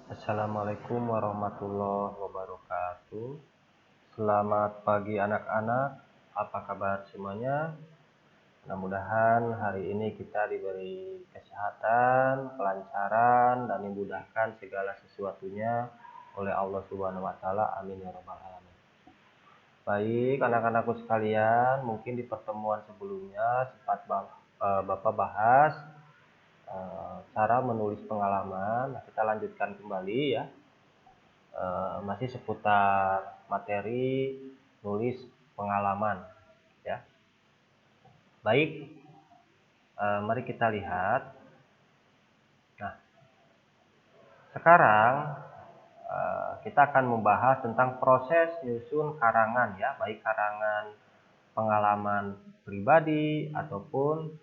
Assalamualaikum warahmatullahi wabarakatuh. Selamat pagi anak-anak, apa kabar semuanya? Mudah-mudahan hari ini kita diberi kesehatan, kelancaran, dan dimudahkan segala sesuatunya oleh Allah Subhanahu wa Ta'ala. Amin ya Rabbal Alamin. Baik, anak-anakku sekalian, mungkin di pertemuan sebelumnya sempat Bapak bahas cara menulis pengalaman. Nah, kita lanjutkan kembali ya. Masih seputar materi nulis pengalaman ya. Baik, mari kita lihat. Nah, sekarang kita akan membahas tentang proses nyusun karangan ya, baik karangan pengalaman pribadi ataupun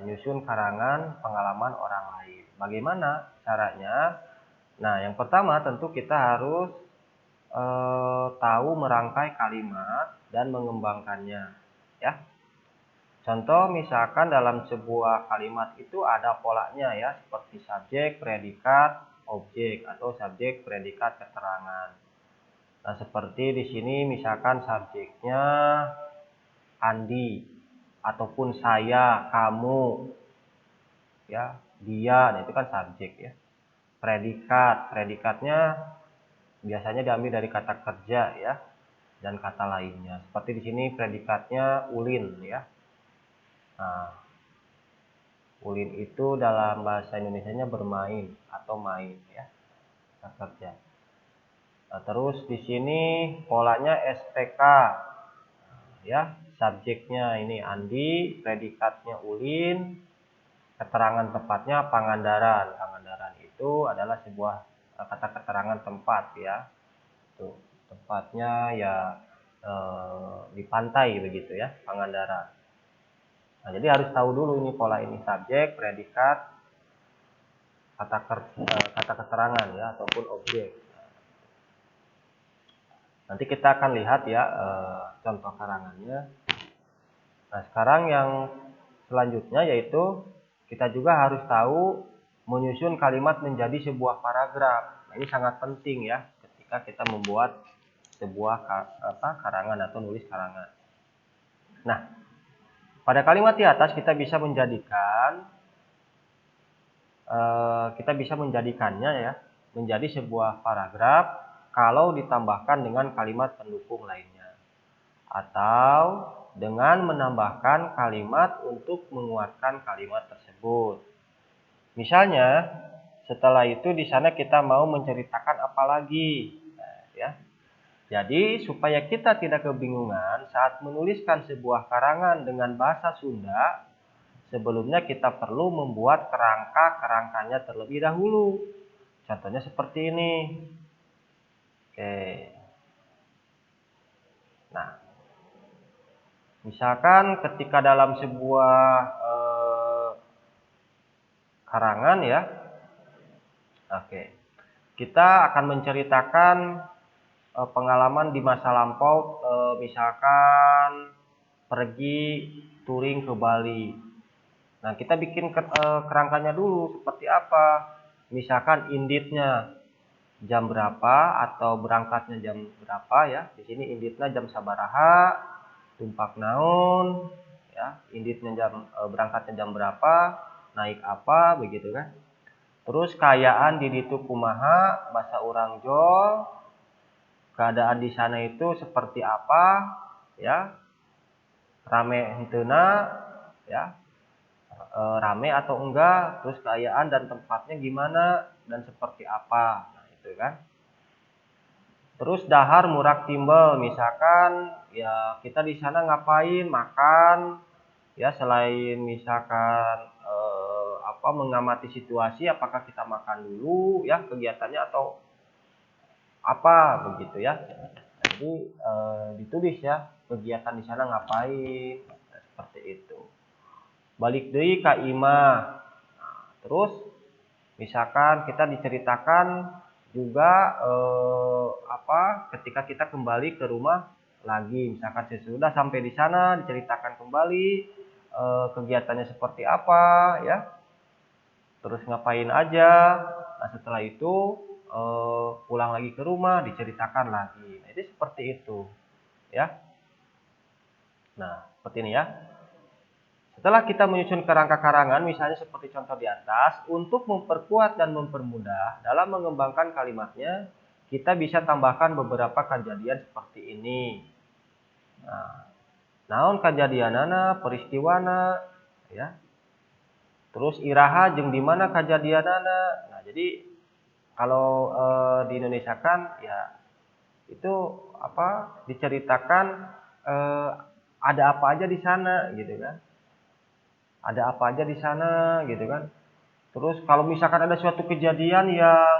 nyusun karangan pengalaman orang lain. Bagaimana caranya? Nah, yang pertama tentu kita harus tahu merangkai kalimat dan mengembangkannya ya. Contoh misalkan dalam sebuah kalimat itu ada polanya ya, seperti subjek, predikat, objek atau subjek, predikat, keterangan. Nah, seperti di sini misalkan subjeknya Andi ataupun saya, kamu ya, dia, nah itu kan subjek ya. Predikatnya biasanya diambil dari kata kerja ya dan kata lainnya. Seperti di sini predikatnya ulin ya. Nah, ulin itu dalam bahasa Indonesianya bermain atau main ya, kerja. Nah, terus di sini polanya SPK ya, subjeknya ini Andi, predikatnya ulin, keterangan tempatnya Pangandaran. Pangandaran itu adalah sebuah kata keterangan tempat ya. Tuh, tempatnya ya di pantai begitu ya, Pangandaran. Nah, jadi harus tahu dulu ini pola ini, subjek, predikat, kata keterangan ya ataupun objek. Nanti kita akan lihat ya contoh karangannya. Nah, sekarang yang selanjutnya yaitu kita juga harus tahu menyusun kalimat menjadi sebuah paragraf. Nah, ini sangat penting ya ketika kita membuat sebuah karangan atau nulis karangan. Nah, pada kalimat di atas kita bisa menjadikannya ya menjadi sebuah paragraf kalau ditambahkan dengan kalimat pendukung lainnya atau dengan menambahkan kalimat untuk menguatkan kalimat tersebut. Misalnya, setelah itu di sana kita mau menceritakan apa lagi, ya. Jadi, supaya kita tidak kebingungan saat menuliskan sebuah karangan dengan bahasa Sunda, sebelumnya kita perlu membuat kerangkanya terlebih dahulu. Contohnya seperti ini. Oke. Nah, misalkan ketika dalam sebuah karangan ya, oke, kita akan menceritakan pengalaman di masa lampau, misalkan pergi touring ke Bali. Nah, kita bikin kerangkanya dulu seperti apa. Misalkan inditnya jam berapa atau berangkatnya jam berapa ya. Di sini inditnya jam sabaraha, tumpak naon, ya. Inditnya berangkatnya jam berapa, naik apa begitu kan. Terus kayaan di ditu kumaha, bahasa urang jol, keadaan di sana itu seperti apa ya, rame henteu ya, rame atau enggak, terus keadaan dan tempatnya gimana dan seperti apa, nah itu kan. Terus dahar murak timbel, misalkan ya kita di sana ngapain, makan ya, selain misalkan mengamati situasi, apakah kita makan dulu ya kegiatannya atau apa begitu ya. Jadi ditulis ya kegiatan di sana ngapain, nah, seperti itu. Balik deui ka imah. Nah, terus misalkan kita diceritakan juga ketika kita kembali ke rumah lagi, misalkan sesudah sampai di sana diceritakan kembali kegiatannya seperti apa ya, terus ngapain aja. Nah, setelah itu pulang lagi ke rumah, diceritakan lagi. Nah, itu seperti itu, ya. Nah, seperti ini ya. Setelah kita menyusun kerangka karangan, misalnya seperti contoh di atas, untuk memperkuat dan mempermudah dalam mengembangkan kalimatnya, kita bisa tambahkan beberapa kejadian seperti ini. Nah, naon kajadianana, peristiwana, ya. Terus iraha jeung di mana kajadianana. Nah, jadi kalau di Indonesia kan ya itu apa diceritakan ada apa aja di sana gitu kan. Ada apa aja di sana gitu kan. Terus kalau misalkan ada suatu kejadian yang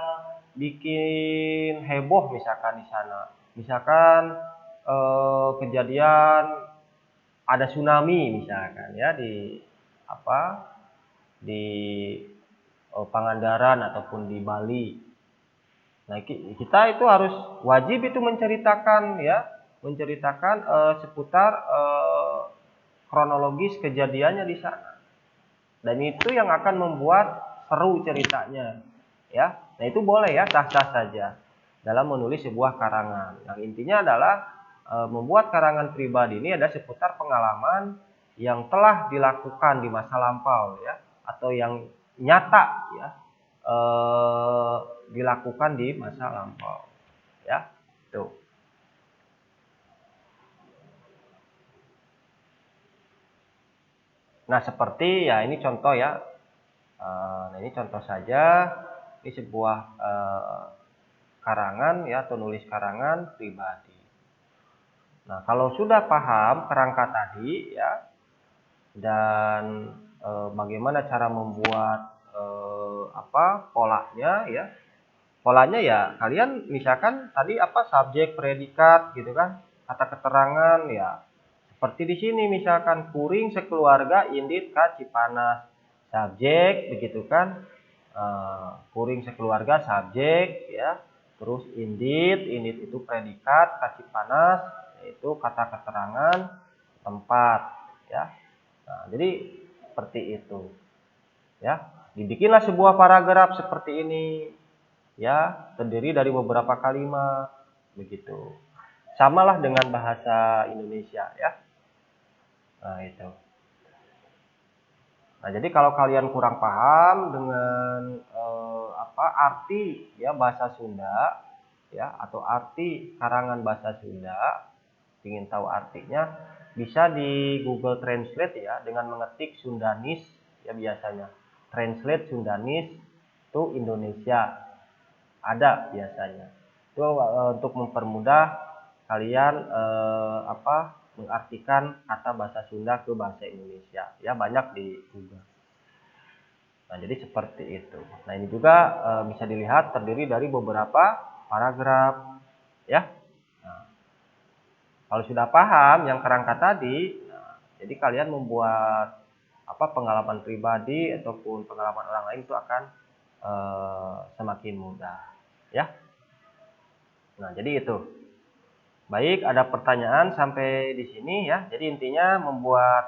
bikin heboh misalkan di sana. Misalkan kejadian ada tsunami misalkan ya di apa di Pangandaran ataupun di Bali. Nah, kita itu harus wajib itu menceritakan ya, menceritakan seputar kronologis kejadiannya di sana. Dan itu yang akan membuat seru ceritanya, ya. Nah, itu boleh ya, sah-sah saja dalam menulis sebuah karangan. Yang intinya adalah membuat karangan pribadi ini ada seputar pengalaman yang telah dilakukan di masa lampau ya, atau yang nyata ya dilakukan di masa lampau ya. Tuh. Nah, seperti ya ini contoh ya. Nah, ini contoh saja. Ini sebuah karangan ya, atau nulis karangan pribadi. Nah, kalau sudah paham kerangka tadi ya, dan bagaimana cara membuat polanya ya. Polanya ya kalian misalkan tadi apa subjek, predikat gitu kan, kata keterangan ya. Seperti di sini misalkan kuring sekeluarga indit ka Cipanas. Subjek begitu kan. Kuring sekeluarga subjek ya. Terus indit itu predikat, ka Cipanas yaitu kata keterangan tempat ya. Nah, jadi seperti itu. Ya, dibikinlah sebuah paragraf seperti ini. Ya, terdiri dari beberapa kalimat begitu. Samalah dengan bahasa Indonesia ya. Nah, itu. Nah, jadi kalau kalian kurang paham dengan arti ya bahasa Sunda ya, atau arti karangan bahasa Sunda, ingin tahu artinya, bisa di Google Translate ya dengan mengetik Sundanis ya biasanya. Translate Sundanis to Indonesia. Ada biasanya. Itu untuk mempermudah kalian mengartikan kata bahasa Sunda ke bahasa Indonesia. Ya, banyak di Google. Nah, jadi seperti itu. Nah, ini juga bisa dilihat terdiri dari beberapa paragraf ya. Nah, kalau sudah paham yang kerangka tadi, nah, jadi kalian membuat pengalaman pribadi ataupun pengalaman orang lain itu akan semakin mudah ya. Nah, jadi itu. Baik, ada pertanyaan sampai di sini ya. Jadi intinya membuat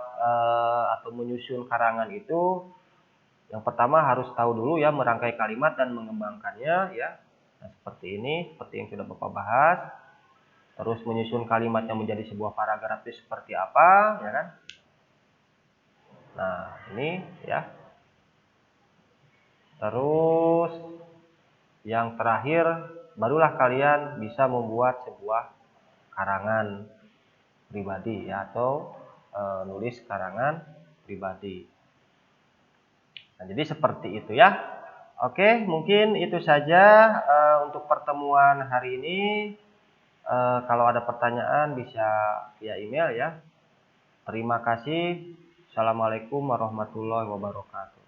atau menyusun karangan itu yang pertama harus tahu dulu ya merangkai kalimat dan mengembangkannya ya. Nah, seperti ini, seperti yang sudah Bapak bahas. Terus menyusun kalimat yang menjadi sebuah paragraf itu seperti apa, ya kan? Nah, ini ya. Terus yang terakhir barulah kalian bisa membuat sebuah karangan pribadi ya, atau nulis karangan pribadi. Nah, jadi seperti itu ya. Oke, mungkin itu saja untuk pertemuan hari ini. Kalau ada pertanyaan bisa via email ya. Terima kasih. Assalamualaikum warahmatullahi wabarakatuh.